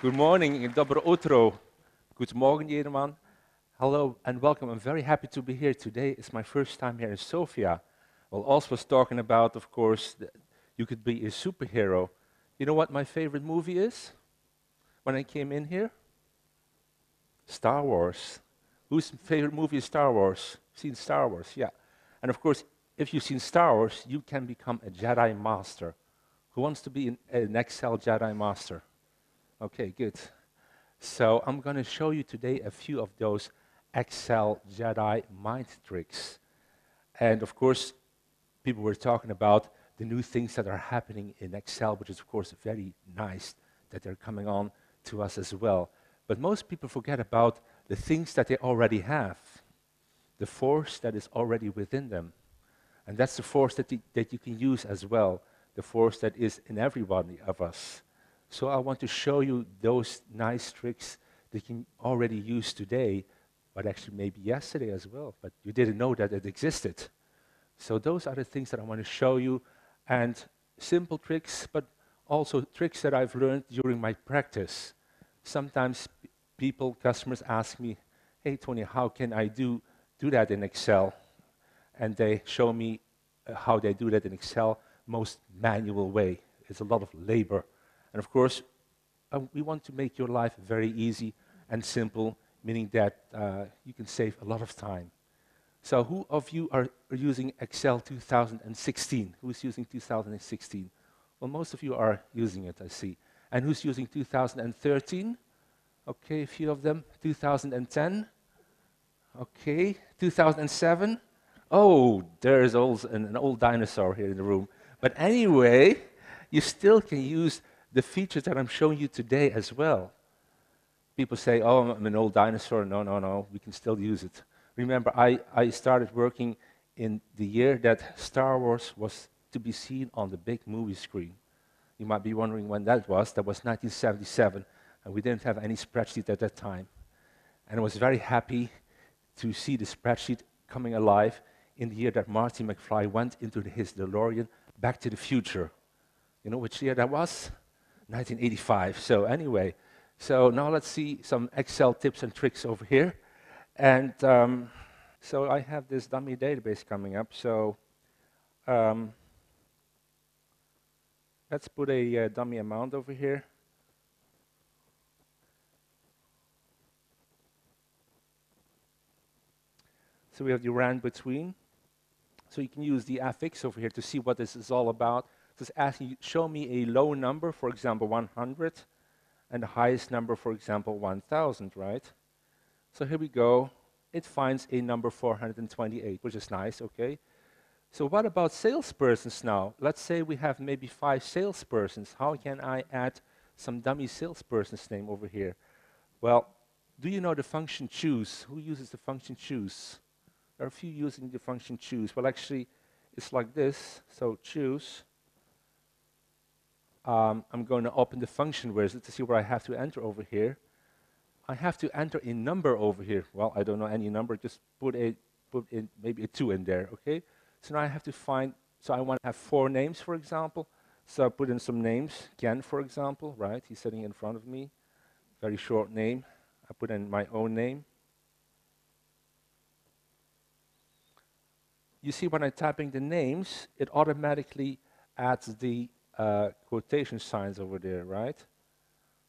Good morning, dobro utro. Good morning, jederman. Hello and welcome. I'm very happy to be here today. It's my first time here in Sofia. Well, also was talking about, of course, that you could be a superhero. You know what my favorite movie is? When I came in here? Star Wars. Whose favorite movie is Star Wars? Seen Star Wars, yeah. And of course, if you've seen Star Wars, you can become a Jedi Master. Who wants to be an Excel Jedi Master? Okay, good. So I'm going to show you today a few of those Excel Jedi mind tricks. And of course, people were talking about the new things that are happening in Excel, which is of course very nice that they're coming on to us as well. But most people forget about the things that they already have, the force that is already within them. And that's the force that you can use as well, the force that is in every one of us. So I want to show you those nice tricks that you can already use today, but actually maybe yesterday as well, but you didn't know that it existed. So those are the things that I want to show you, and simple tricks, but also tricks that I've learned during my practice. Sometimes people, customers ask me, hey Tony, how can I do that in Excel? And they show me how they do that in Excel, most manual way. It's a lot of labor. And of course, we want to make your life very easy and simple, meaning that you can save a lot of time. So who of you are using Excel 2016? Who's using 2016? Well, most of you are using it, I see. And who's using 2013? Okay, a few of them. 2010? Okay, 2007? Oh, there's an old dinosaur here in the room. But anyway, you still can use the features that I'm showing you today as well. People say, oh, I'm an old dinosaur. No, no, no, we can still use it. Remember, I started working in the year that Star Wars was to be seen on the big movie screen. You might be wondering when that was. That was 1977, and we didn't have any spreadsheet at that time. And I was very happy to see the spreadsheet coming alive in the year that Marty McFly went into his DeLorean Back to the Future. You know which year that was? 1985. So anyway, so now let's see some Excel tips and tricks over here. And so I have this dummy database coming up. So let's put a dummy amount over here. So we have the rand between. So you can use the affix over here to see what this is all about. So it's asking you, show me a low number, for example, 100, and the highest number, for example, 1,000, right? So here we go. It finds a number 428, which is nice, okay? So what about salespersons now? Let's say we have maybe 5 salespersons. How can I add some dummy salesperson's name over here? Well, do you know the function choose? Who uses the function choose? There are a few using the function choose. Well, actually, it's like this. So choose. I'm going to open the function wizard to see what I have to enter over here. I have to enter a number over here. Well, I don't know any number. Just put in maybe a 2 in there, okay? So now I have to find, so I want to have 4 names, for example. So I put in some names. Ken, for example, right? He's sitting in front of me. Very short name. I put in my own name. You see, when I'm typing the names, it automatically adds the quotation signs over there, right?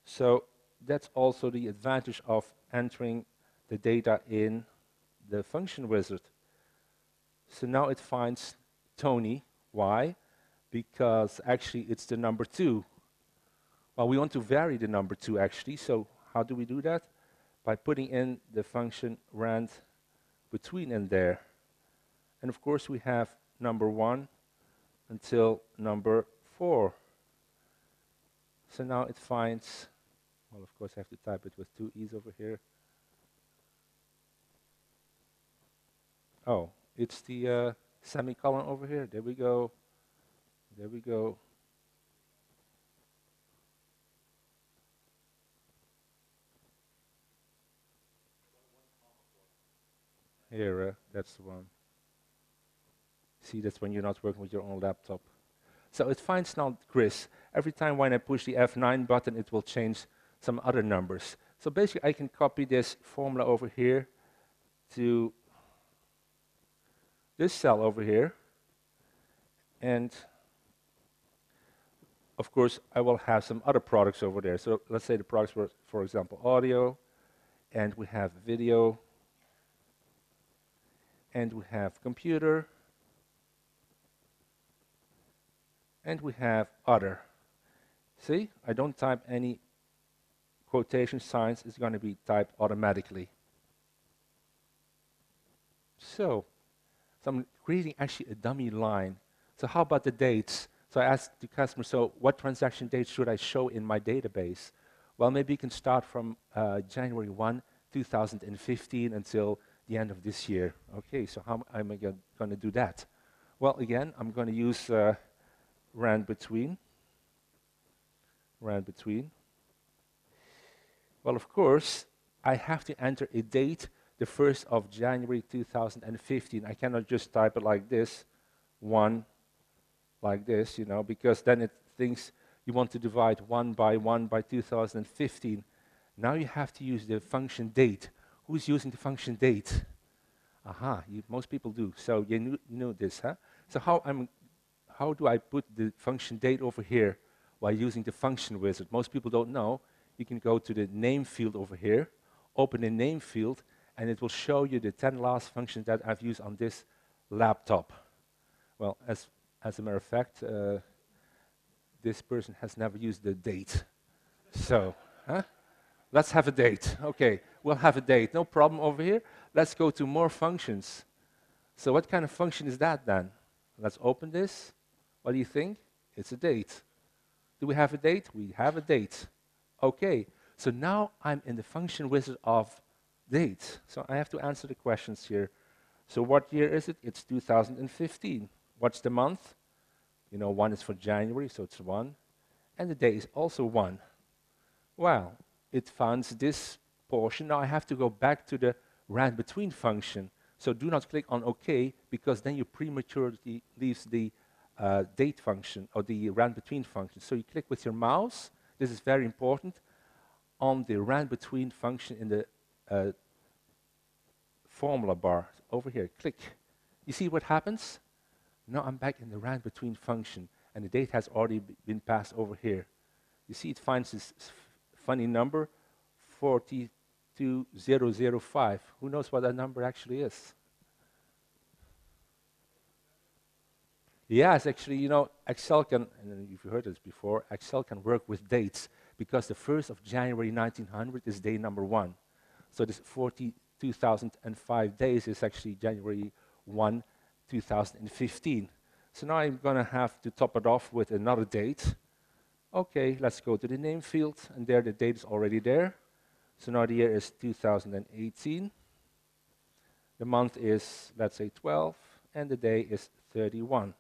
So that's also the advantage of entering the data in the function wizard. So now it finds Tony. Why? Because actually it's the number 2. Well, we want to vary the number 2 actually, so how do we do that? By putting in the function rand between in there. And of course we have number 1 until number 4. So now it finds, well, of course I have to type it with 2 E's over here. Oh, it's the semicolon over here. There we go. There we go. Here, that's the one. See, that's when you're not working with your own laptop. So it finds now Chris. Every time when I push the F9 button, it will change some other numbers. So basically, I can copy this formula over here to this cell over here. And of course, I will have some other products over there. So let's say the products were, for example, audio, and we have video, and we have computer, and we have other. See, I don't type any quotation signs, it's going to be typed automatically. So I'm creating actually a dummy line. So how about the dates? So I asked the customer, so what transaction dates should I show in my database? Well, maybe you can start from January 1, 2015 until the end of this year. Okay, so how am I going to do that? Well, again, I'm going to use rand between. Well, of course, I have to enter a date, the 1st of January 2015. I cannot just type it like this, 1, like this, you know, because then it thinks you want to divide 1 by 2015. Now you have to use the function date. Who's using the function date? Aha, most people do. So you know this, huh? So how do I put the function date over here while using the function wizard? Most people don't know. You can go to the name field over here, open the name field, and it will show you the 10 last functions that I've used on this laptop. Well, as a matter of fact, this person has never used the date. So, let's have a date. Okay, we'll have a date. No problem over here. Let's go to more functions. So what kind of function is that then? Let's open this. What do you think? It's a date. Do we have a date? We have a date. Okay, so now I'm in the function wizard of dates. So I have to answer the questions here. So what year is it? It's 2015. What's the month? You know, 1 is for January, so it's 1. And the day is also 1. Well, it finds this portion. Now I have to go back to the rand between function. So do not click on OK, because then you prematurely leave the date function or the rand between function. So you click with your mouse. This is very important, on the rand between function in the formula bar over here. Click. You see what happens? Now I'm back in the rand between function, and the date has already been passed over here. You see, it finds this funny number, 42005. Who knows what that number actually is? Yes, actually, you know, Excel can, and you've heard this before, Excel can work with dates, because the 1st of January 1900 is day number 1. So this 42,005 days is actually January 1, 2015. So now I'm going to have to top it off with another date. Okay, let's go to the name field, and there the date is already there. So now the year is 2018. The month is, let's say, 12, and the day is 31.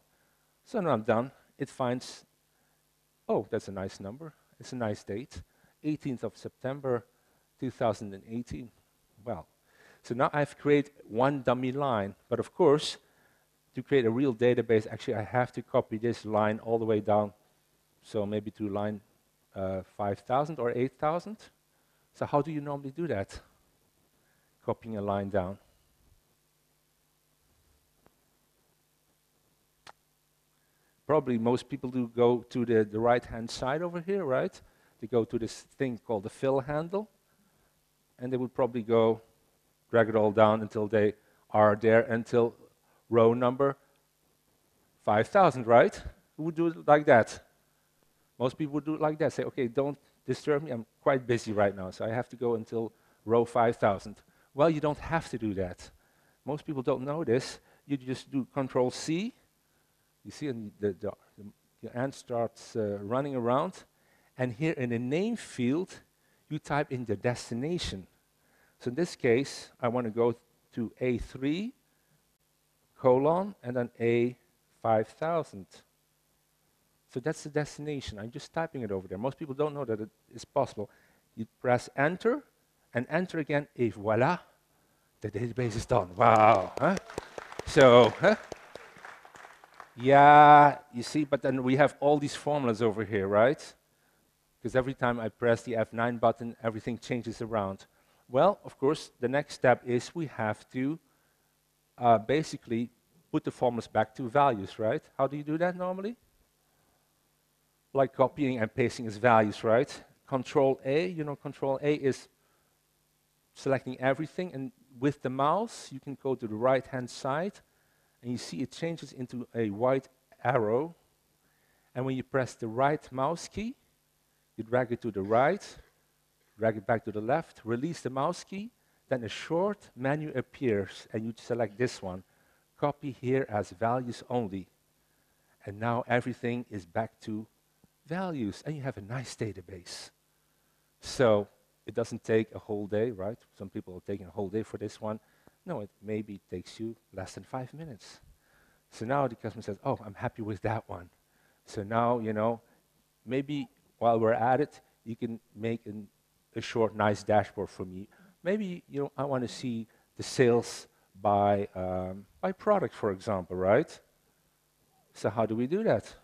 So now I'm done. It finds, oh, that's a nice number. It's a nice date, 18th of September, 2018. Well, so now I've created one dummy line, but of course, to create a real database, actually I have to copy this line all the way down, so maybe to line 5,000 or 8,000. So how do you normally do that? Copying a line down. Probably most people do go to the right-hand side over here, right? They go to this thing called the fill handle, and they would probably go drag it all down until they are there until row number 5,000, right? Who would do it like that? Most people would do it like that. Say, okay, don't disturb me. I'm quite busy right now, so I have to go until row 5,000. Well, you don't have to do that. Most people don't know this. You just do Control C. You see, and the ant starts running around, and here in the name field, you type in the destination. So in this case, I want to go to A3, colon, and then A5000. So that's the destination. I'm just typing it over there. Most people don't know that it is possible. You press Enter, and Enter again, et voila, the database is done. Wow. Huh? So, yeah, you see, but then we have all these formulas over here, right? because every time I press the F9 button, everything changes around. Well, of course, the next step is we have to basically put the formats back to values, right? How do you do that normally? Like copying and pasting as values, right? Control A, you know, Control A is selecting everything, and with the mouse, you can go to the right-hand side, and you see it changes into a white arrow. And when you press the right mouse key, you drag it to the right, drag it back to the left, release the mouse key, then a short menu appears, and you select this one. Copy here as values only. And now everything is back to values, and you have a nice database. So it doesn't take a whole day, right? Some people are taking a whole day for this one. No, it maybe takes you less than 5 minutes. So now the customer says, oh, I'm happy with that one. So now, you know, maybe while we're at it, you can make a short, nice dashboard for me. Maybe, you know, I want to see the sales by product, for example, right? So how do we do that?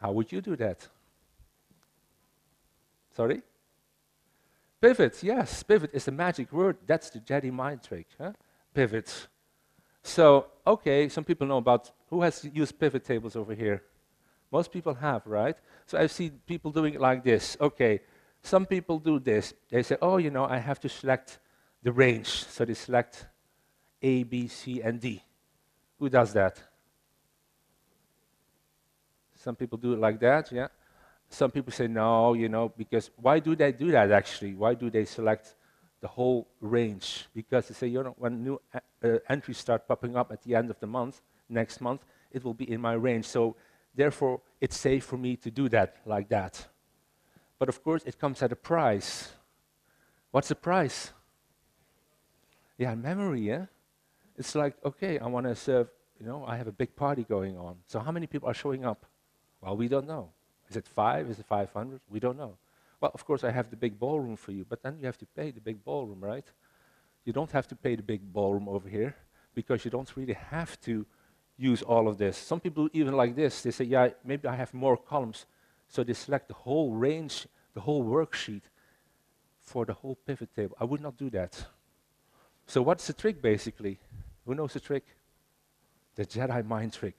How would you do that? Sorry? Pivot, yes, pivot is the magic word. That's the Jedi mind trick, huh? Pivot. So, okay, some people know about, who has used pivot tables over here? Most people have, right? So I see people doing it like this. Okay, some people do this. They say, oh, you know, I have to select the range. So they select A, B, C, and D. Who does that? Some people do it like that, yeah. Some people say no, you know, because why do they do that actually? Why do they select the whole range? Because they say, you know, when new entries start popping up at the end of the month, next month, it will be in my range. So therefore, it's safe for me to do that like that. But of course, it comes at a price. What's the price? Yeah, memory, yeah? It's like, okay, I want to serve, you know, I have a big party going on. So how many people are showing up? Well, we don't know. Is it 5? Is it 500? We don't know. Well, of course, I have the big ballroom for you, but then you have to pay the big ballroom, right? You don't have to pay the big ballroom over here because you don't really have to use all of this. Some people even like this. They say, yeah, maybe I have more columns. So they select the whole range, the whole worksheet for the whole pivot table. I would not do that. So what's the trick, basically? Who knows the trick? The Jedi mind trick.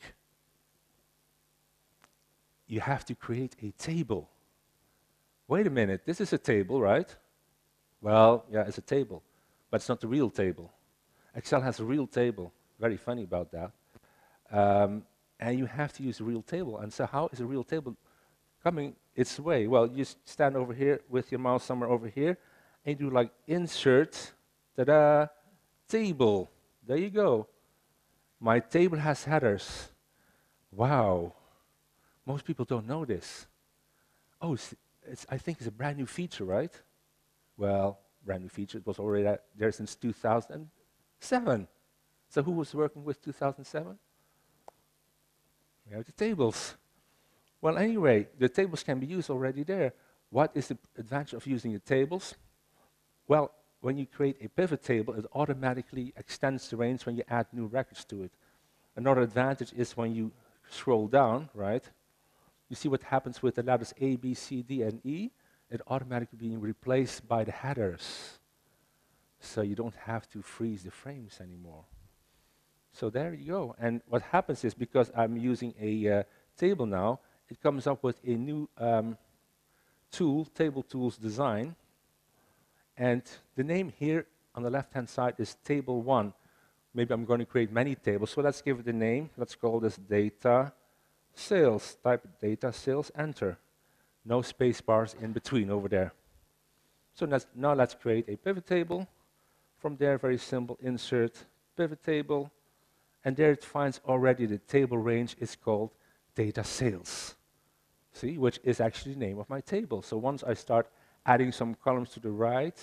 You have to create a table. Wait a minute, this is a table, right? Well, yeah, it's a table, but it's not the real table. Excel has a real table. Very funny about that. And you have to use a real table. And so how is a real table coming its way? Well, you stand over here with your mouse somewhere over here, and you do like insert, ta-da, table. There you go. My table has headers. Wow. Most people don't know this. Oh, I think it's a brand new feature, right? Well, brand new feature. It was already there since 2007. So who was working with 2007? We have the tables. Well, anyway, the tables can be used already there. What is the advantage of using the tables? Well, when you create a pivot table, it automatically extends the range when you add new records to it. Another advantage is when you scroll down, right? You see what happens with the letters A, B, C, D, and E? It automatically being replaced by the headers. So you don't have to freeze the frames anymore. So there you go. And what happens is, because I'm using a table now, it comes up with a new tool, Table Tools Design. And the name here on the left-hand side is Table 1. Maybe I'm going to create many tables, so let's give it a name. Let's call this Data Sales. Type Data Sales, enter. No space bars in between over there. So now let's create a pivot table. From there, very simple, insert pivot table. And there it finds already the table range is called Data Sales. See, which is actually the name of my table. So once I start adding some columns to the right,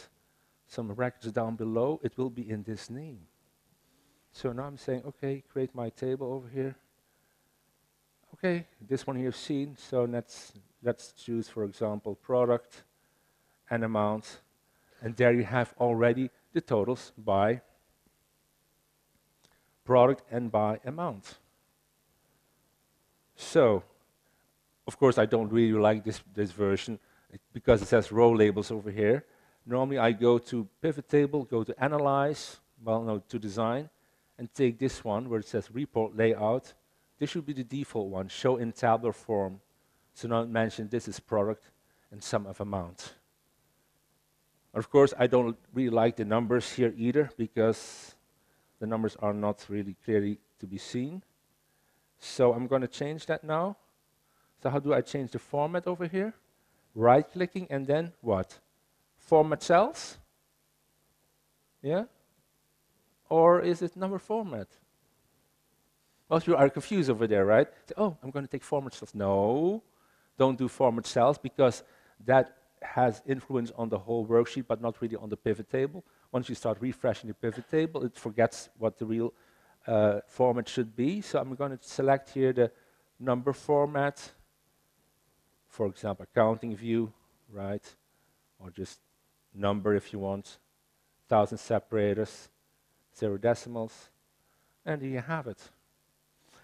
some records down below, it will be in this name. So now I'm saying, okay, create my table over here. Okay, this one here is seen, so let's choose, for example, product and amount. And there you have already the totals by product and by amount. So Of course, I don't really like this version because it says row labels over here. Normally, I go to pivot table, go to analyze, well, no, to design, and take this one where it says report layout. This should be the default one, show in tabular form. So now it mentions this is product and sum of amount. Of course, I don't really like the numbers here either because the numbers are not really clearly to be seen. So I'm going to change that now. So how do I change the format over here? Right-clicking and then what? Format cells? Yeah? Or is it number format? Most people are confused over there, right? Say, oh, I'm going to take format cells. No, don't do format cells because that has influence on the whole worksheet, but not really on the pivot table. Once you start refreshing the pivot table, it forgets what the real format should be. So I'm going to select here the number format, for example, accounting view, right? Or just number if you want, 1,000 separators, 0 decimals, and there you have it.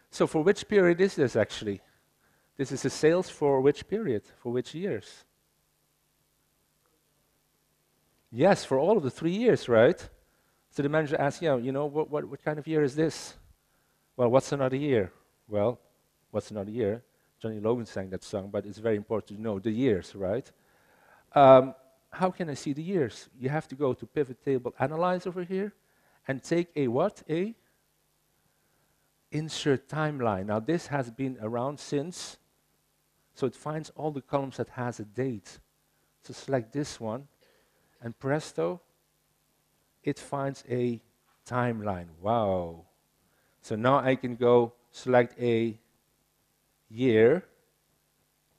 So for which period is this actually? This is the sales for which period, for which years? Yes, for all of the 3 years, right? So the manager asks, yeah, you know, what kind of year is this? Well, what's another year? Well, what's another year? Johnny Logan sang that song, but it's very important to know the years, right? How can I see the years? You have to go to pivot table analyze over here and take a what? A insert timeline. Now this has been around since, so it finds all the columns that has a date. So select this one, and presto, it finds a timeline. Wow. So now I can go select a year,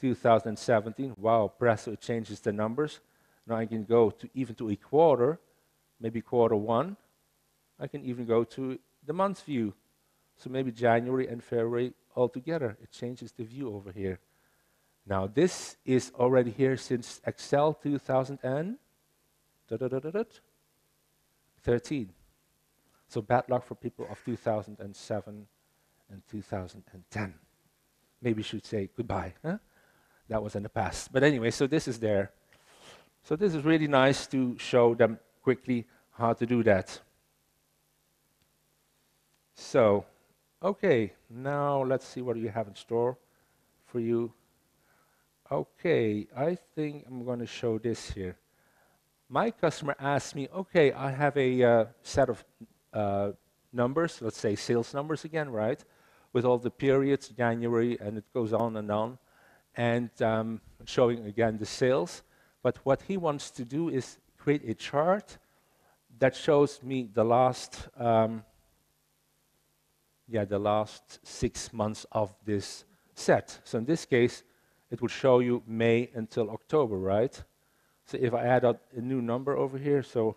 2017. Wow, presto, it changes the numbers. Now I can go to even to a quarter, maybe quarter 1. I can even go to the month view. So maybe January and February all together. It changes the view over here. Now this is already here since Excel 2013. So bad luck for people of 2007 and 2010. Maybe you should say goodbye. Huh? That was in the past. But anyway, so this is there. So this is really nice to show them quickly how to do that. So, okay, now let's see what you have in store for you. Okay, I think I'm going to show this here. My customer asked me, okay, I have a set of numbers, let's say sales numbers again, right? With all the periods, January, and it goes on, and showing again the sales. But what he wants to do is create a chart that shows me the last, the last 6 months of this set. So in this case, it would show you May until October, right? So if I add up a new number over here, so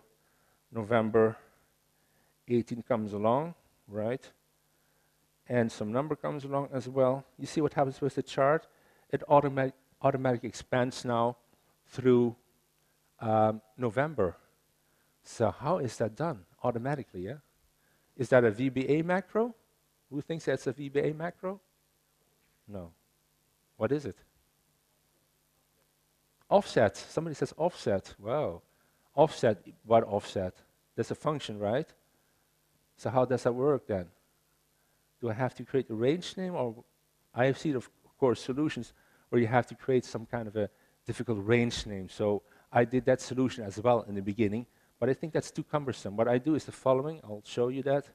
November 18 comes along, right? And some number comes along as well. You see what happens with the chart? It automatically expands now through November. So how is that done? Automatically, yeah? Is that a VBA macro? Who thinks that's a VBA macro? No. What is it? Offset. Somebody says offset. Wow. Offset. What offset? That's a function, right? So how does that work then? Do I have to create a range name? Or I have seen, of course, solutions where you have to create some kind of a difficult range name. So I did that solution as well in the beginning, but I think that's too cumbersome. What I do is the following. I'll show you that.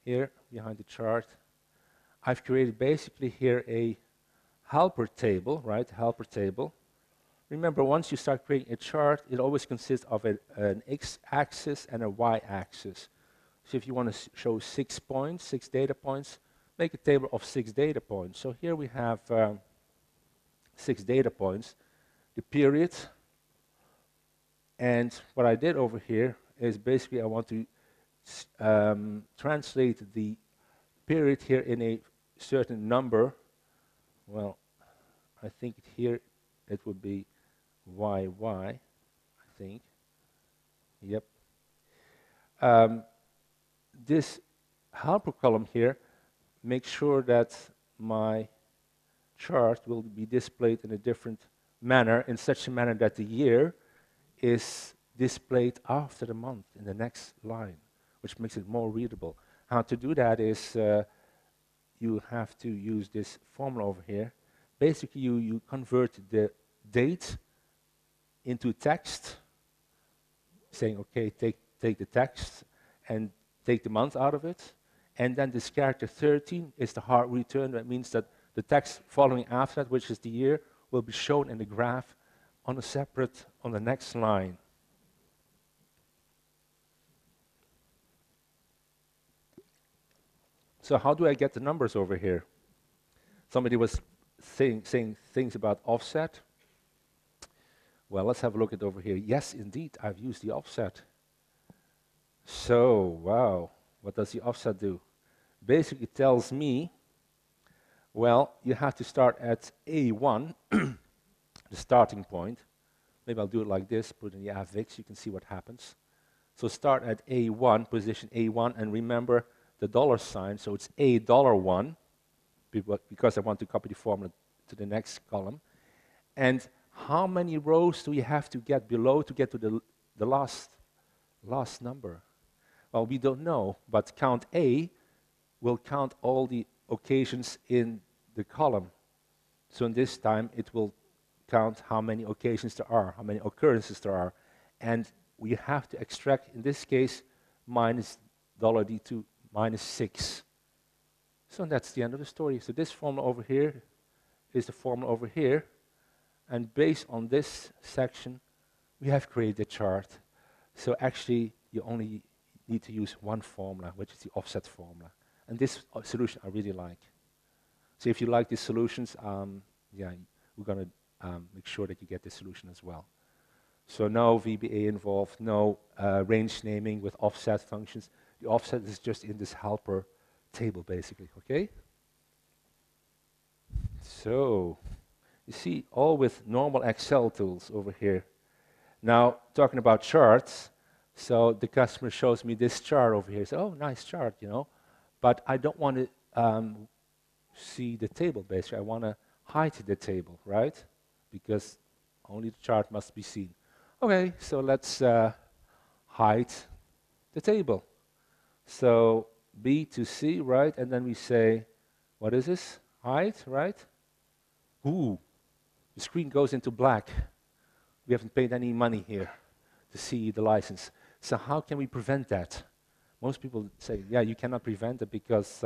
Here, behind the chart, I've created basically here a helper table, right? Helper table. Remember, once you start creating a chart, it always consists of an x-axis and a y-axis. So if you want to show 6 points, 6 data points, make a table of 6 data points. So here we have 6 data points, the period, and what I did over here is basically I want to translate the period here in a certain number. Well, I think here it would be YY, I think. Yep. This helper column here makes sure that my chart will be displayed in a different manner, in such a manner that the year is displayed after the month in the next line, which makes it more readable. How to do that is you have to use this formula over here. Basically, you convert the date into text, saying, okay, take the text and take the month out of it. And then this character 13 is the hard return. That means that the text following after that, which is the year, will be shown in the graph on the next line. So how do I get the numbers over here? Somebody was saying things about offset. Well, let's have a look at over here. Yes, indeed, I've used the offset. So, wow, what does the offset do? Basically, it tells me, well, you have to start at A1, the starting point. Maybe I'll do it like this, put in the Activex, you can see what happens. So start at A1, position A1, and remember the dollar sign, so it's $1, because I want to copy the formula to the next column. And how many rows do you have to get below to get to the last number? Well, we don't know, but count A will count all the occasions in the column. So in this time, it will count how many occasions there are, how many occurrences there are. And we have to extract, in this case, minus $D2 minus 6. So that's the end of the story. So this formula over here is the formula over here. And based on this section, we have created a chart. So actually, you only need to use one formula, which is the offset formula. And this solution I really like. So if you like these solutions, yeah, we're going to make sure that you get this solution as well. So no VBA involved, no range naming with offset functions. The offset is just in this helper table, basically, okay? So, you see, all with normal Excel tools over here. Now, talking about charts, so the customer shows me this chart over here. So, oh, nice chart, you know. But I don't want to see the table, basically. I want to hide the table, right? Because only the chart must be seen. Okay, so let's hide the table. So B to C, right? And then we say, what is this? Hide, right? Ooh, the screen goes into black. We haven't paid any money here to see the license. So how can we prevent that? Most people say, yeah, you cannot prevent it because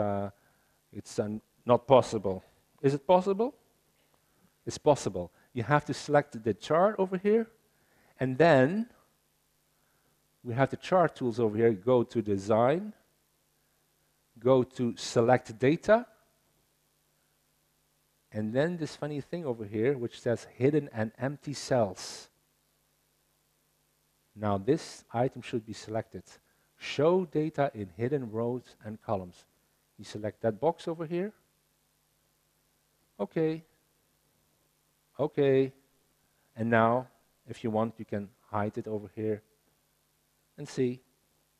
it's not possible. Is it possible? It's possible. You have to select the chart over here, and then we have the chart tools over here. Go to Design, go to Select Data, and then this funny thing over here which says Hidden and Empty Cells. Now this item should be selected. Show data in hidden rows and columns. You select that box over here. Okay. Okay. And now, if you want, you can hide it over here and see.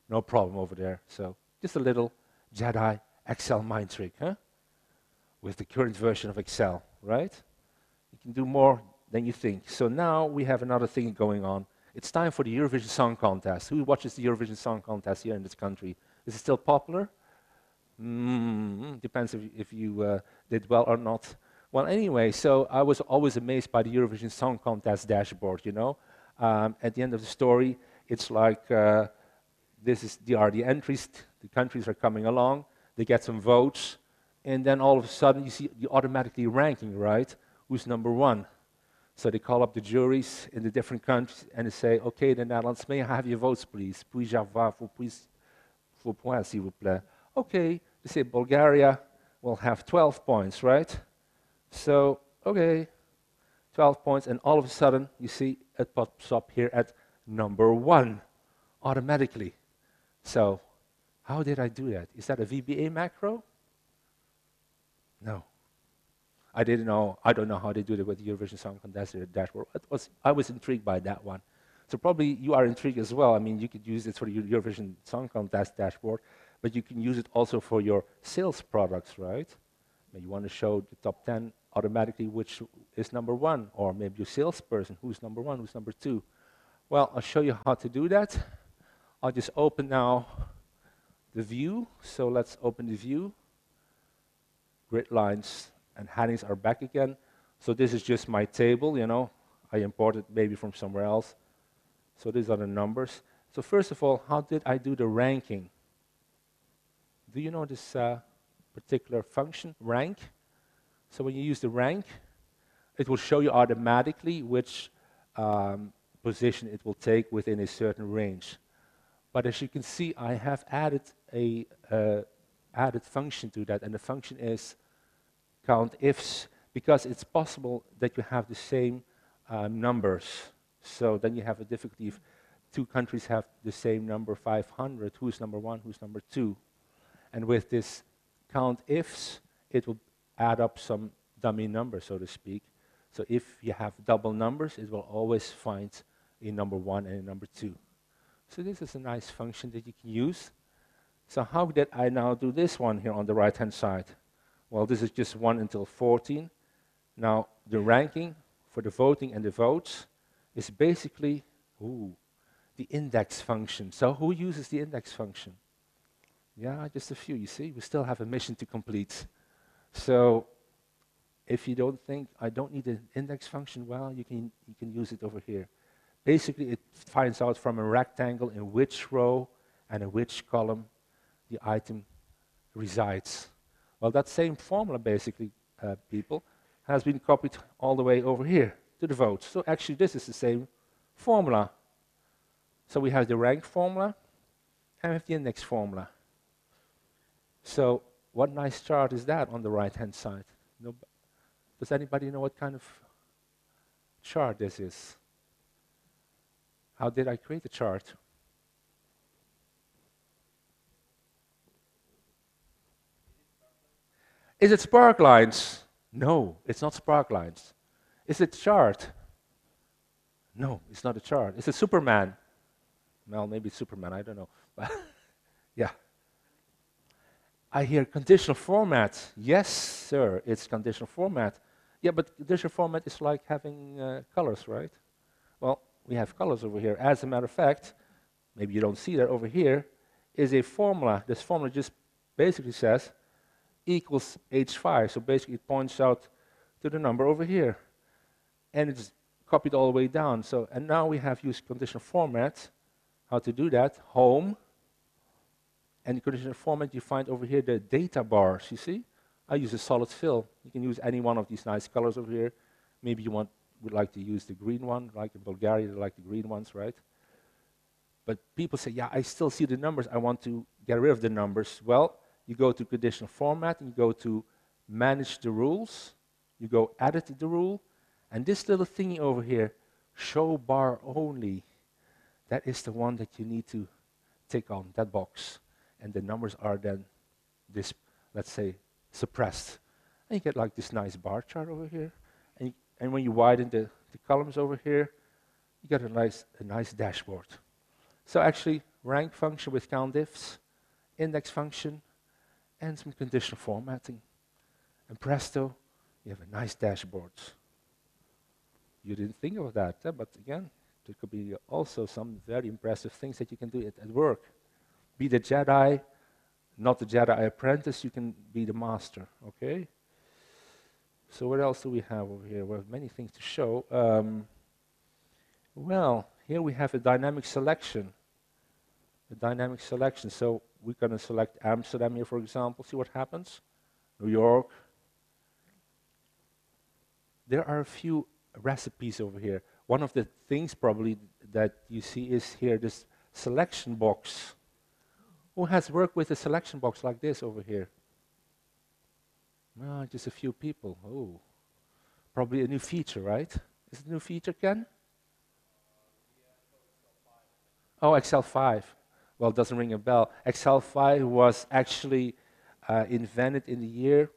No problem over there. So just a little Jedi Excel mind trick, huh? With the current version of Excel, right? You can do more than you think. So now we have another thing going on. It's time for the Eurovision Song Contest. Who watches the Eurovision Song Contest here in this country? Is it still popular? Depends if you did well or not. Well, anyway, so I was always amazed by the Eurovision Song Contest dashboard, you know. At the end of the story, it's like these are the entries, the countries are coming along, they get some votes, and then all of a sudden you see the automatically ranking, right? Who's number one? So they call up the juries in the different countries and they say, okay, the Netherlands, may I have your votes, please? Puis-je avoir vos points, s'il vous plaît? Okay, they say Bulgaria will have 12 points, right? So, okay, 12 points, and all of a sudden, you see it pops up here at number one, automatically. So, how did I do that? Is that a VBA macro? No. I don't know how they do it with the Eurovision Song Contest dashboard. I was intrigued by that one. So probably you are intrigued as well. I mean, you could use it for the Eurovision Song Contest dashboard, but you can use it also for your sales products, right? You want to show the top 10 automatically which is number one, or maybe your salesperson, who's number one, who's number two. Well, I'll show you how to do that. I'll just open now the view. So let's open the view. Grid lines and headings are back again. So this is just my table, you know. I imported maybe from somewhere else. So these are the numbers. So first of all, how did I do the ranking? Do you know this particular function, rank? So when you use the rank, it will show you automatically which position it will take within a certain range. But as you can see, I have added a added function to that, and the function is count ifs, because it's possible that you have the same numbers. So then you have a difficulty if two countries have the same number, 500, who's number one, who's number two. And with this count ifs, it will add up some dummy numbers, so to speak. So if you have double numbers, it will always find a number one and a number two. So this is a nice function that you can use. So how did I now do this one here on the right-hand side? Well, this is just 1 until 14. Now, the ranking for the voting and the votes is basically the index function. So who uses the index function? Yeah, just a few, you see. We still have a mission to complete. So if you don't think, I don't need an index function, well, you can use it over here. Basically, it finds out from a rectangle in which row and in which column the item resides. Well, that same formula, basically, people, has been copied all the way over here to the votes. So actually, this is the same formula. So we have the rank formula and we have the index formula. So what nice chart is that on the right-hand side? Does anybody know what kind of chart this is? How did I create the chart? Is it spark lines? No, it's not spark lines. Is it chart? No, it's not a chart. Is it Superman? Well, maybe it's Superman, I don't know. But yeah. I hear conditional format. Yes, sir, it's conditional format. Yeah, but conditional format is like having colors, right? Well, we have colors over here. As a matter of fact, maybe you don't see that over here, is a formula. This formula just basically says equals H5. So basically it points out to the number over here. And it's copied all the way down. So, and now we have used conditional format. How to do that? Home. And the conditional format, you find over here the data bars, you see? I use a solid fill. You can use any one of these nice colors over here. Maybe you would like to use the green one, like in Bulgaria, they like the green ones, right? But people say, yeah, I still see the numbers. I want to get rid of the numbers. Well, you go to conditional format, and you go to manage the rules. You go edit the rule. And this little thingy over here, show bar only, that is the one that you need to tick on, that box. And the numbers are then, this, let's say, suppressed. And you get like this nice bar chart over here. And when you widen the columns over here, you get a nice dashboard. So actually, rank function with count ifs, index function, and some conditional formatting. And presto, you have a nice dashboard. You didn't think of that, but again, there could be also some very impressive things that you can do at work. Be the Jedi, not the Jedi apprentice, you can be the master, okay? So what else do we have over here? We have many things to show. Well, here we have a dynamic selection. A dynamic selection. So we're going to select Amsterdam here, for example. See what happens? New York. There are a few recipes over here. One of the things probably that you see is here this selection box. Who has worked with a selection box like this over here? No, just a few people. Oh, probably a new feature, right? Is it a new feature, Ken? Oh, Excel 5. Well, it doesn't ring a bell. Excel 5 was actually invented in the year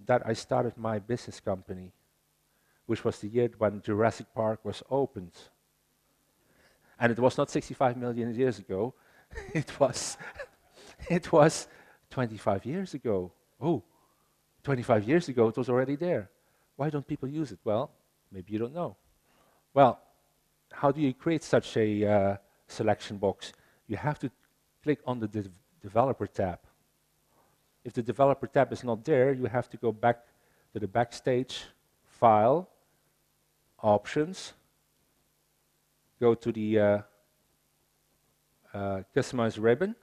that I started my business company, which was the year when Jurassic Park was opened. And it was not 65 million years ago. It was 25 years ago. Oh, 25 years ago, it was already there. Why don't people use it? Well, maybe you don't know. Well, how do you create such a selection box? You have to click on the developer tab. If the developer tab is not there, you have to go back to the backstage, File, Options, go to the Customize ribbon,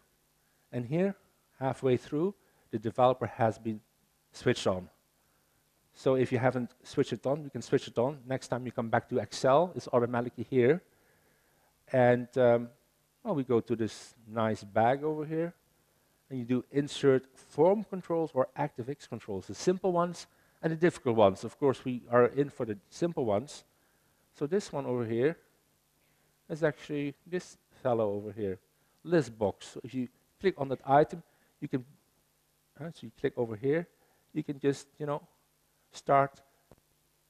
and here, halfway through, the developer has been switched on. So if you haven't switched it on, you can switch it on. Next time you come back to Excel, it's automatically here. And well, we go to this nice bag over here, and you do insert form controls or Activex controls, the simple ones and the difficult ones. Of course, we are in for the simple ones. So this one over here is actually this fellow over here, list box. So if you click on that item, you can, so you click over here, you can just, start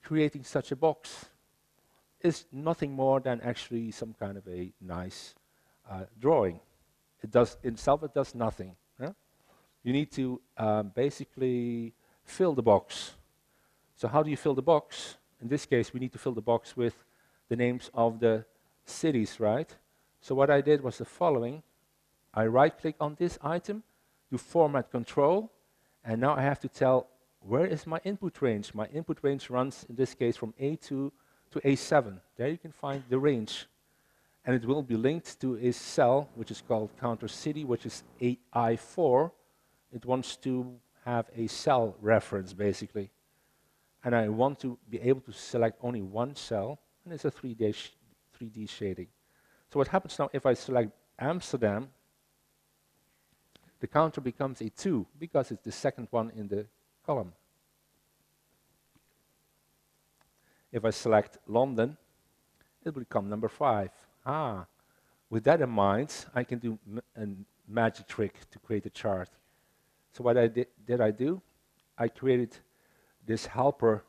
creating such a box. It's nothing more than actually some kind of a nice drawing. It does, in itself, it does nothing. Yeah? You need to basically fill the box. So how do you fill the box? In this case, we need to fill the box with the names of the cities, right? So what I did was the following. I right-click on this item, do Format Control, and now I have to tell where is my input range. My input range runs, in this case, from A2 to A7. There you can find the range. And it will be linked to a cell, which is called Counter City, which is I4. It wants to have a cell reference, basically. And I want to be able to select only one cell, and it's a 3D shading. So what happens now, if I select Amsterdam, the counter becomes a 2, because it's the second one in the column. If I select London, it will become number 5. With that in mind, I can do a magic trick to create a chart. So what I did I do? I created this helper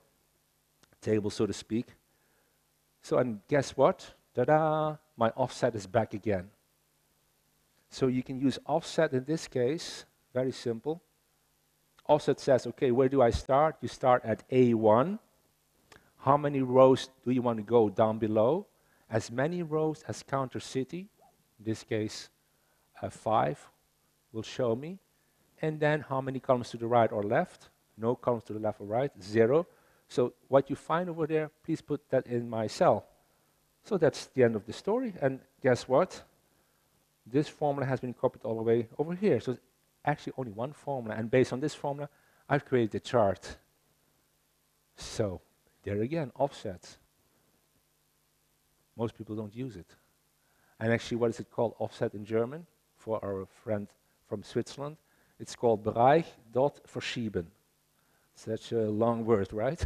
table, so to speak. So, and guess what? Ta-da! My offset is back again. So you can use offset in this case, very simple. Offset says, okay, where do I start? You start at A1. How many rows do you want to go down below? As many rows as Counter City, in this case 5, will show me. And then how many columns to the right or left? No columns to the left or right, 0. So what you find over there, please put that in my cell. So that's the end of the story. And guess what? This formula has been copied all the way over here. So it's actually only one formula. And based on this formula, I've created a chart. So there again, offset. Most people don't use it. And actually, what is it called, offset in German? For our friend from Switzerland, it's called Bereich dot verschieben. Such a long word, right?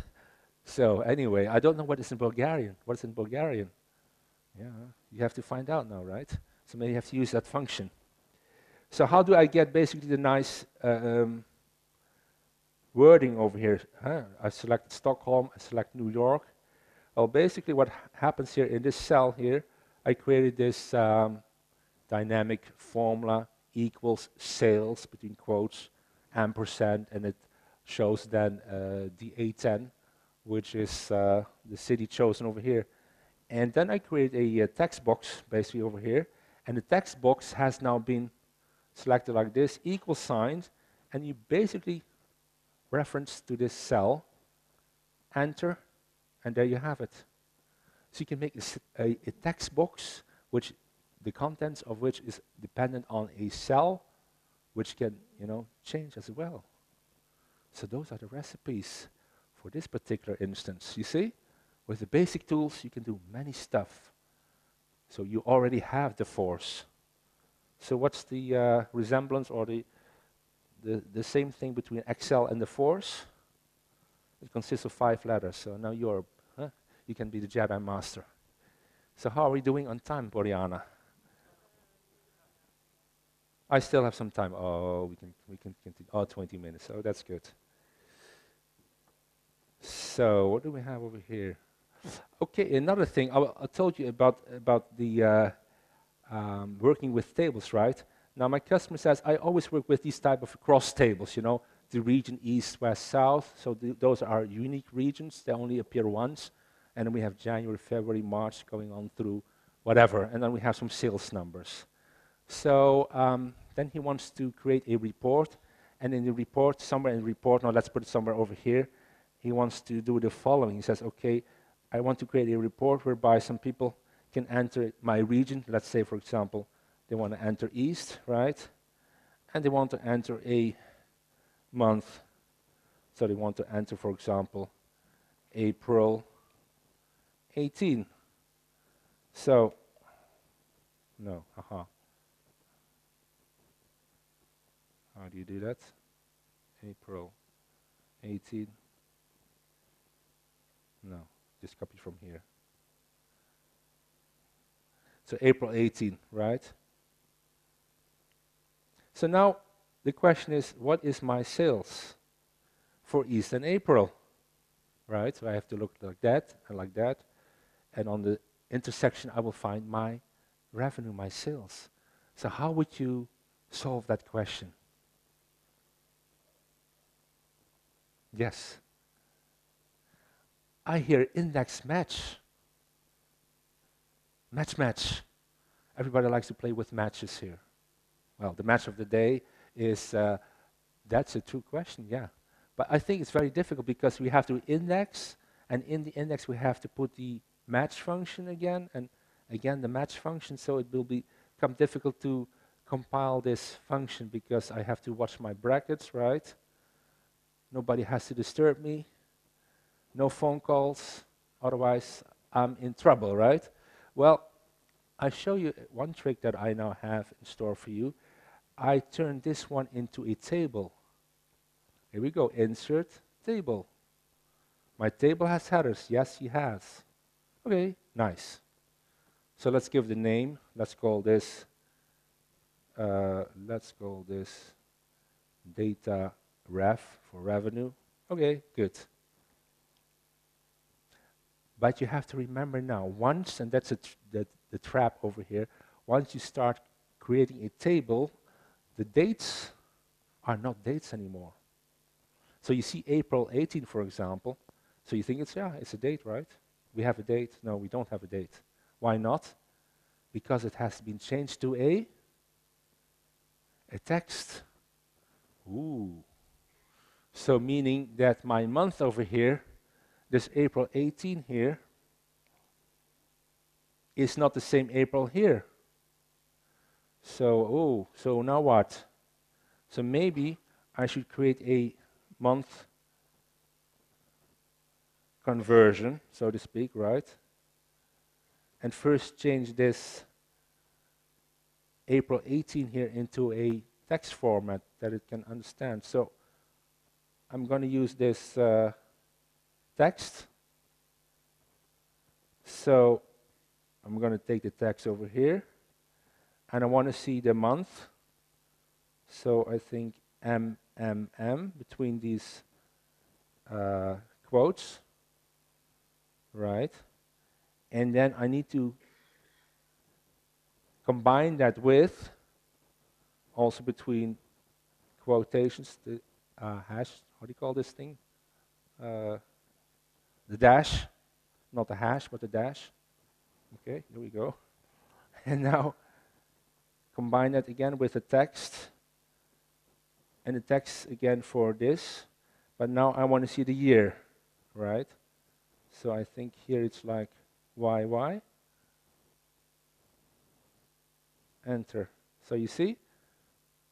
So anyway, I don't know what is in Bulgarian. What is in Bulgarian? Yeah, you have to find out now, right? So maybe you have to use that function. So how do I get basically the nice wording over here? I select Stockholm, I select New York. Well, basically what happens here in this cell here, I created this dynamic formula equals sales, between quotes, ampersand, and it shows then the A10, which is the city chosen over here. And then I created a text box basically over here, and the text box has now been selected like this, equal signs, and you basically reference to this cell, enter, and there you have it. So you can make a text box, which the contents of which is dependent on a cell, which can, change as well. So those are the recipes for this particular instance. You see, with the basic tools, you can do many stuff. So you already have the force. So what's the resemblance or the same thing between Excel and the force? It consists of 5 letters. So now you can be the Jedi Master. So how are we doing on time, Boriana? I still have some time. Oh, we can continue. Oh, 20 minutes. Oh, that's good. So what do we have over here? Okay, another thing. I told you about the working with tables, right? Now my customer says, I always work with these type of cross tables, the region east, west, south. So those are unique regions. They only appear once. And then we have January, February, March going on through whatever. And then we have some sales numbers. So then he wants to create a report. And in the report, somewhere in the report, now let's put it somewhere over here, he wants to do the following. He says, okay, I want to create a report whereby some people can enter my region. Let's say, for example, they want to enter East, right? And they want to enter a month. So they want to enter, for example, April 18. So, no, haha. How do you do that? April 18. No, just copy from here. So April 18, right? So now the question is, what is my sales for East and April? Right? So I have to look like that and like that. And on the intersection, I will find my revenue, my sales. So how would you solve that question? Yes. I hear index match. Match. Everybody likes to play with matches here. Well, the match of the day is, that's a true question, yeah. But I think it's very difficult because we have to index, and in the index we have to put the match function again, and again the match function, so it will become difficult to compile this function because I have to watch my brackets, right? Nobody has to disturb me. No phone calls, otherwise I'm in trouble, right? Well, I show you one trick that I now have in store for you. I turn this one into a table. Here we go, insert table. My table has headers, yes, he has. Okay, nice. So let's give the name. Let's call this data ref for revenue. Okay, good. But you have to remember now, once, and that's the trap over here, once you start creating a table, the dates are not dates anymore. So you see April 18, for example. So you think it's a date, right? We have a date. No, we don't have a date. Why not? Because it has been changed to a text. Ooh. So meaning that my month over here, this April 18 here, is not the same April here. So, so now what? So maybe I should create a month conversion, so to speak, right? And first change this April 18 here into a text format that it can understand. So I'm going to use this text. So I'm going to take the text over here, and I want to see the month. So I think MMM between these quotes, right? And then I need to combine that with, also between quotations, the hash, how do you call this thing? The dash, not the hash, but the dash. Okay, here we go. And now combine that again with the text, and the text again for this. But now I want to see the year, right? So I think here it's like YY. Enter. So you see?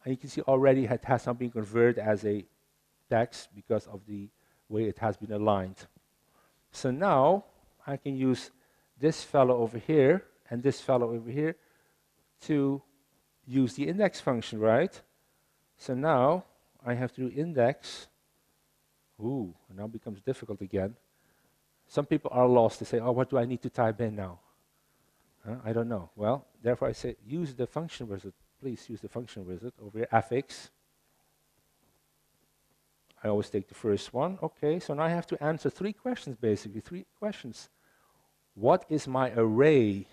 And you can see already it has not been converted as a text because of the way it has been aligned. So now I can use this fellow over here and this fellow over here to use the index function, right? So now I have to do index. Ooh, now it becomes difficult again. Some people are lost. They say, oh, what do I need to type in now? I don't know. Well, therefore I say, use the function wizard. Please use the function wizard over here, fx. I always take the first one. Okay, so now I have to answer 3 questions, basically, 3 questions. What is my array?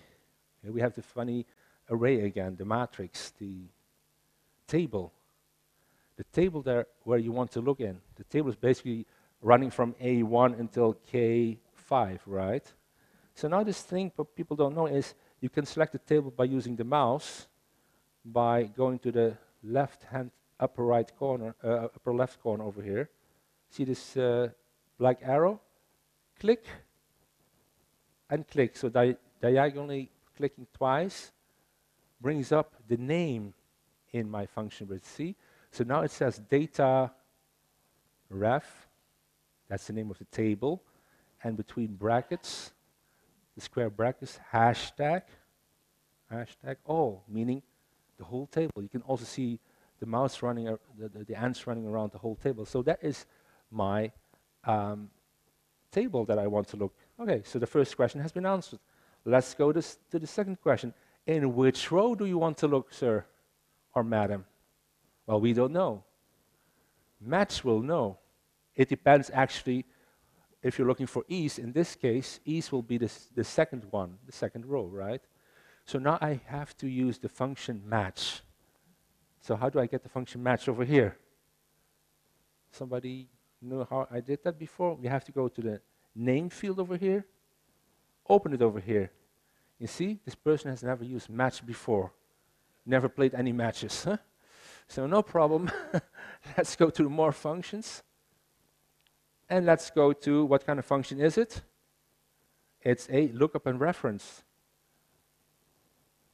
Here we have the funny array again, the matrix, the table. the table there where you want to look in. The table is basically running from A1 until K5, right? So now this thing what people don't know is you can select the table by using the mouse by going to the left-hand upper right corner, upper left corner over here. See this black arrow? Click and click. So diagonally clicking twice brings up the name in my function grid. See? So now it says data ref. That's the name of the table. And between brackets, the square brackets, hashtag all, meaning the whole table. You can also see the mouse running, the ants running around the whole table. So that is my table that I want to look. Okay, so the first question has been answered. Let's go to the second question. In which row do you want to look, sir or madam? Well, we don't know. Match will know. It depends actually if you're looking for ease. In this case, ease will be the second one, the second row, right? So now I have to use the function match. So how do I get the function match over here? Somebody know how I did that before? We have to go to the name field over here, open it over here. You see, this person has never used match before, never played any matches, huh? So no problem. Let's go to more functions. And let's go to, what kind of function is it? It's a lookup and reference.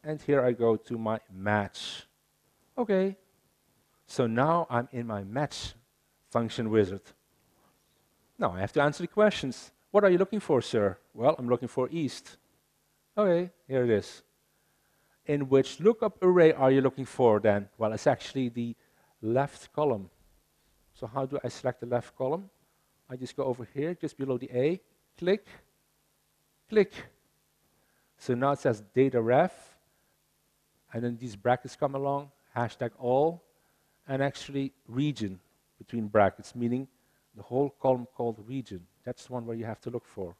And here I go to my match. Okay. So now I'm in my match function wizard. Now I have to answer the questions. What are you looking for, sir? Well, I'm looking for east. Okay, here it is. In which lookup array are you looking for then? Well, it's actually the left column. So how do I select the left column? I just go over here, just below the A, click, click. So now it says data ref, and then these brackets come along, hashtag all, and actually region between brackets, meaning the whole column called region. That's the one where you have to look for.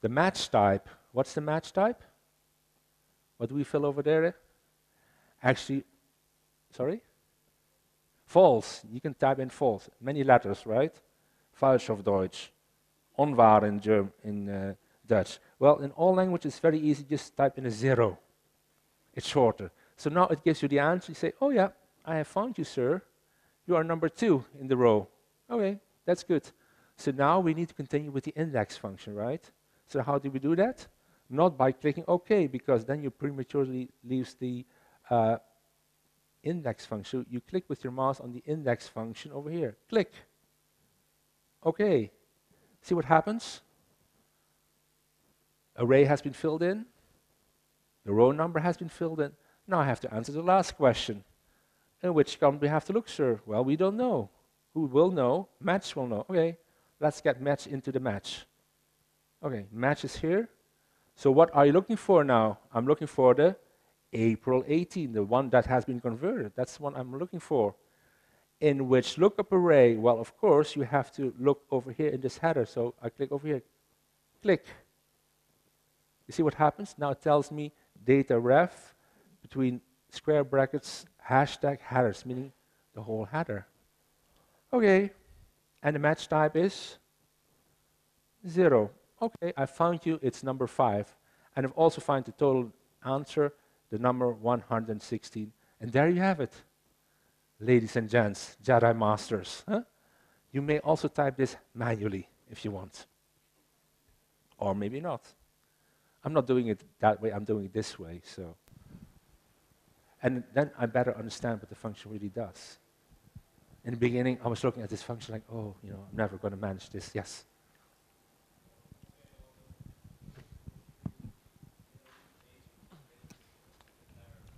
The match type, what's the match type? What do we fill over there? Actually, sorry? False. You can type in false. Many letters, right? Falsch auf Deutsch. Unwahr in Dutch. Well, in all languages, it's very easy. Just type in a 0. It's shorter. So now it gives you the answer. You say, oh yeah, I have found you, sir. You are number 2 in the row. Okay, that's good. So now we need to continue with the index function, right? So how do we do that? Not by clicking OK, because then you prematurely leave the index function. You click with your mouse on the index function over here. Click. OK. See what happens? Array has been filled in. The row number has been filled in. Now I have to answer the last question. In which column do we have to look, sir? Well, we don't know. Who will know? Match will know. Okay, let's get match into the match. Okay, match is here. So what are you looking for now? I'm looking for the April 18, the one that has been converted. That's the one I'm looking for. In which lookup array? Well, of course, you have to look over here in this header. So I click over here. Click. You see what happens? Now it tells me data ref between square brackets, hashtag headers, meaning the whole header. Okay, and the match type is 0. Okay, I found you, it's number 5. And I've also found the total answer, the number 116. And there you have it, ladies and gents, Jedi Masters. Huh? You may also type this manually if you want. Or maybe not. I'm not doing it that way, I'm doing it this way. So, and then I better understand what the function really does. In the beginning, I was looking at this function like, oh, you know, I'm never going to manage this. Yes?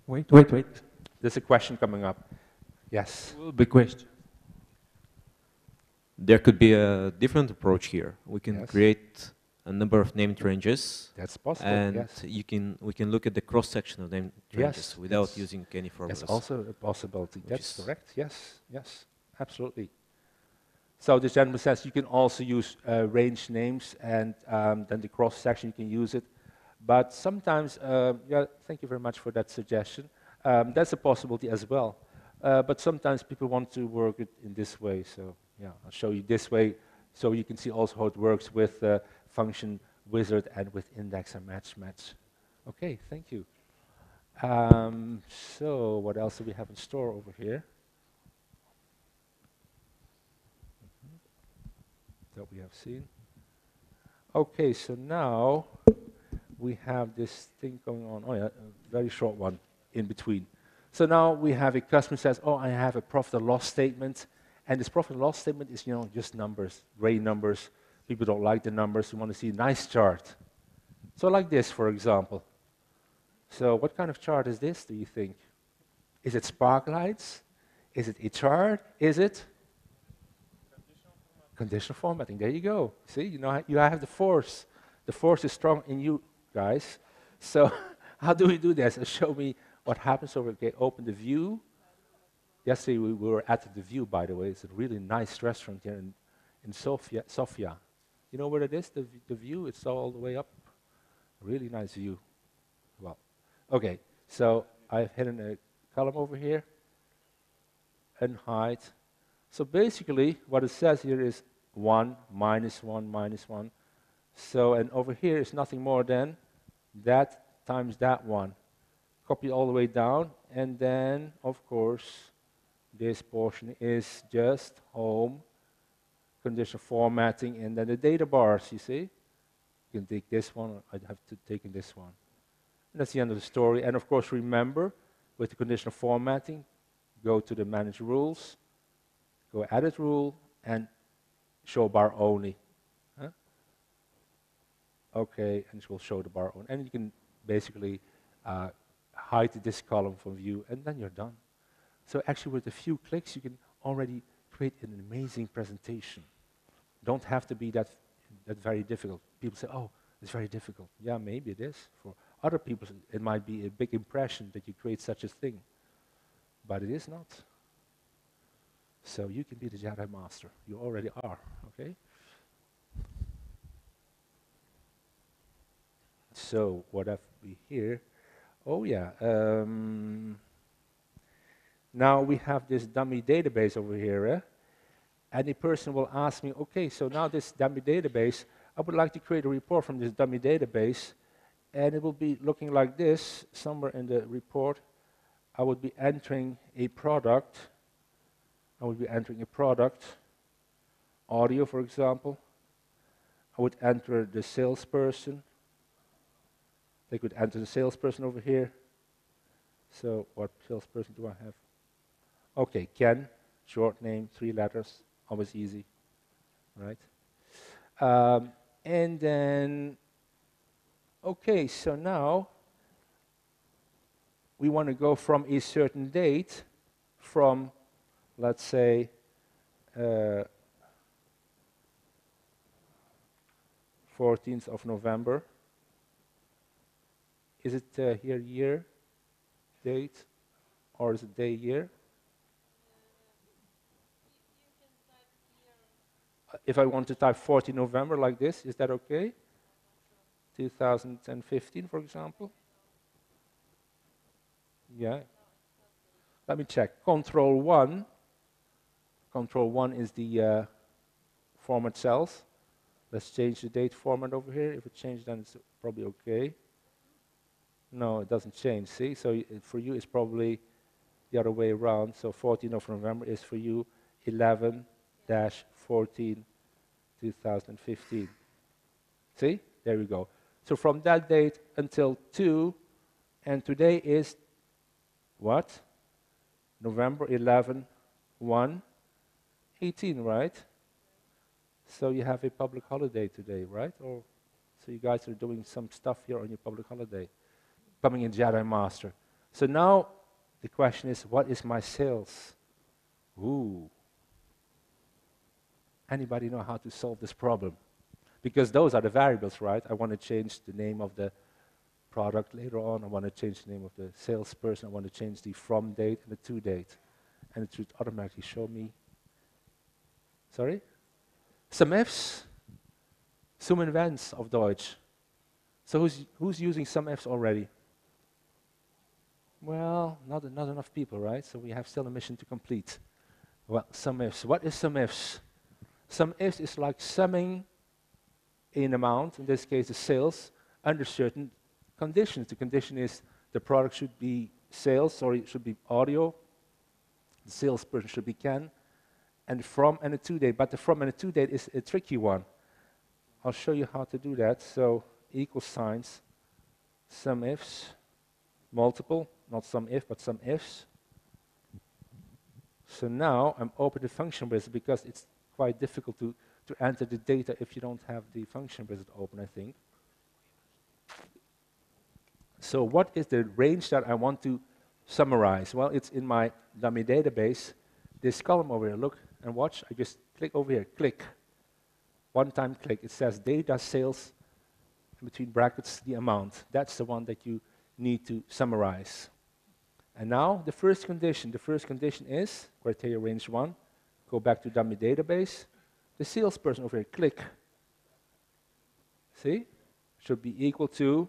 Wait. There's a question coming up. Yes? Will be question. There could be a different approach here. We can create a number of named ranges. That's possible, and yes. we can look at the cross-section of named ranges without using any formulas. That's also a possibility. That's correct. Yes, yes, absolutely. So the gentleman says you can also use range names, and then the cross-section, you can use it. But sometimes, yeah, thank you very much for that suggestion. That's a possibility as well. But sometimes people want to work it in this way. So yeah, I'll show you this way so you can see also how it works with function wizard and with index and match. Okay, thank you. So what else do we have in store over here? That we have seen. Okay, so now we have this thing going on. Oh yeah, a very short one in between. So now we have a customer says, oh, I have a profit and loss statement. And this profit and loss statement is, just numbers, gray numbers. People don't like the numbers. We want to see a nice chart. So like this, for example. So what kind of chart is this, do you think? Is it sparklights? Is it a chart? Is it? Conditional formatting. There you go. See, you have the force. The force is strong in you guys. So how do we do this? Show me what happens over here. Open the view. Yesterday we were at the view, by the way. It's a really nice restaurant here in Sofia. You know where it is, the view? It's all the way up. Really nice view. Well, okay. So I've hidden a column over here and hide. So basically what it says here is 1, minus 1, minus 1. So, and over here is nothing more than that times that one. Copy all the way down, and then, of course, this portion is just home, conditional formatting, and then the data bars, you see? You can take this one, or I'd have to take in this one. And that's the end of the story. And of course, remember, with the conditional formatting, go to the Manage Rules, go Edit Rule, and Show Bar Only. Huh? Okay, and it will show the bar only. And you can basically hide this column from view, and then you're done. So actually, with a few clicks, you can already create an amazing presentation. Don't have to be that very difficult. People say, oh, it's very difficult. Yeah, maybe it is. For other people, it might be a big impression that you create such a thing. But it is not. So you can be the Jedi Master. You already are, okay? So what have we here? Oh yeah. Now we have this dummy database over here. And a person will ask me, okay, so now this dummy database, I would like to create a report from this dummy database, and it will be looking like this. Somewhere in the report, I would be entering a product. I would be entering a product, audio, for example. I would enter the salesperson. They could enter the salesperson over here. So what salesperson do I have? Okay, Ken, short name, 3 letters, always easy, right? And then, okay, so now we want to go from a certain date, from, let's say, 14th of November. Is it here year, date, or is it day, year? If I want to type 14 November like this, is that okay? 2015, for example? Yeah. Let me check. Control 1. Control 1 is the format cells. Let's change the date format over here. If it changes, then it's probably okay. No, it doesn't change, see? So for you, it's probably the other way around. So 14th of November is for you 11-14, 2015. See? There we go. So from that date until 2, and today is what? November 11, 1, 18, right? So you have a public holiday today, right? Or so you guys are doing some stuff here on your public holiday. Becoming a Jedi Master. So now the question is, what is my sales? Ooh. Anybody know how to solve this problem? Because those are the variables, right? I want to change the name of the product later on. I want to change the name of the salesperson. I want to change the from date and the to date. And it should automatically show me. Sorry? Some Fs. Some events of Deutsch. So who's using some Fs already? Well, not enough people, right? So we have still a mission to complete. Well, sum ifs. What is sum ifs? Sum ifs is like summing an amount, in this case the sales, under certain conditions. The condition is the product should be sales, or it should be audio. The salesperson should be Ken. And from and a to date. But the from and a to date is a tricky one. I'll show you how to do that. So equal signs, sum ifs, multiple, not sum if, but sum ifs. So now I'm open the function wizard because it's quite difficult to enter the data if you don't have the function wizard open, I think. So what is the range that I want to summarize? Well, it's in my dummy database. This column over here, look and watch. I just click over here, click. One time click. It says data sales, between brackets, the amount. That's the one that you need to summarize. And now the first condition. The first condition is criteria range 1. Go back to dummy database. The salesperson over here, click. See? Should be equal to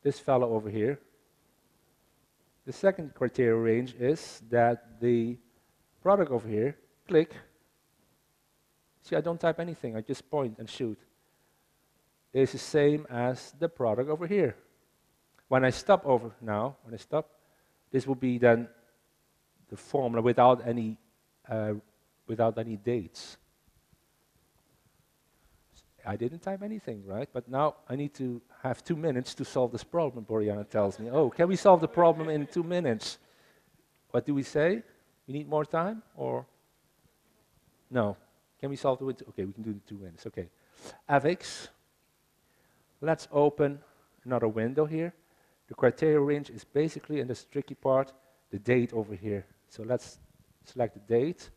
this fellow over here. The second criteria range is that the product over here, click. See, I don't type anything. I just point and shoot. Is the same as the product over here. When I stop over now, this will be then the formula without any dates. I didn't type anything, right? But now I need to have 2 minutes to solve this problem, Boriana tells me. Oh, can we solve the problem in 2 minutes? What do we say? We need more time, or? No. Can we solve it with, okay, we can do it in 2 minutes, okay. Activex. Let's open another window here. The criteria range is basically, and this tricky part, the date over here. So let's select the date,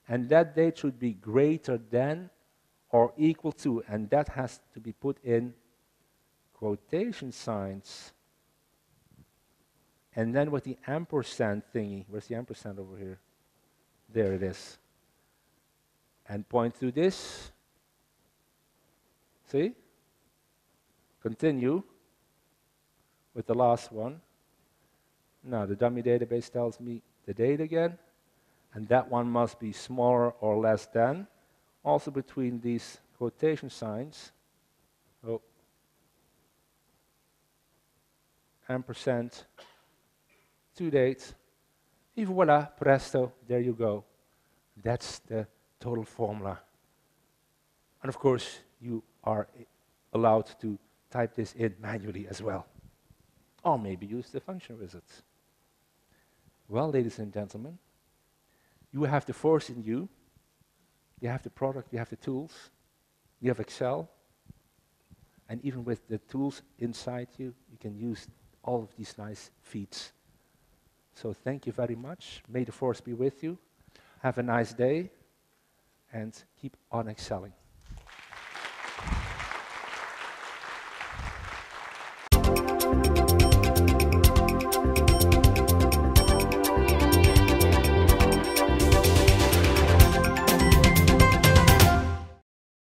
and that date should be greater than or equal to, and that has to be put in quotation signs. And then with the ampersand thingy, where's the ampersand over here? There it is. And point to this. See? Continue with the last one. Now the dummy database tells me the date again, and that one must be smaller or less than. Also between these quotation signs, ampersand, to date, et voila, presto, there you go. That's the total formula. And of course, you are allowed to type this in manually as well. Or maybe use the function wizards. Well, ladies and gentlemen, you have the force in you. You have the product, you have the tools, you have Excel, and even with the tools inside you, you can use all of these nice feats. So thank you very much. May the force be with you. Have a nice day, and keep on excelling.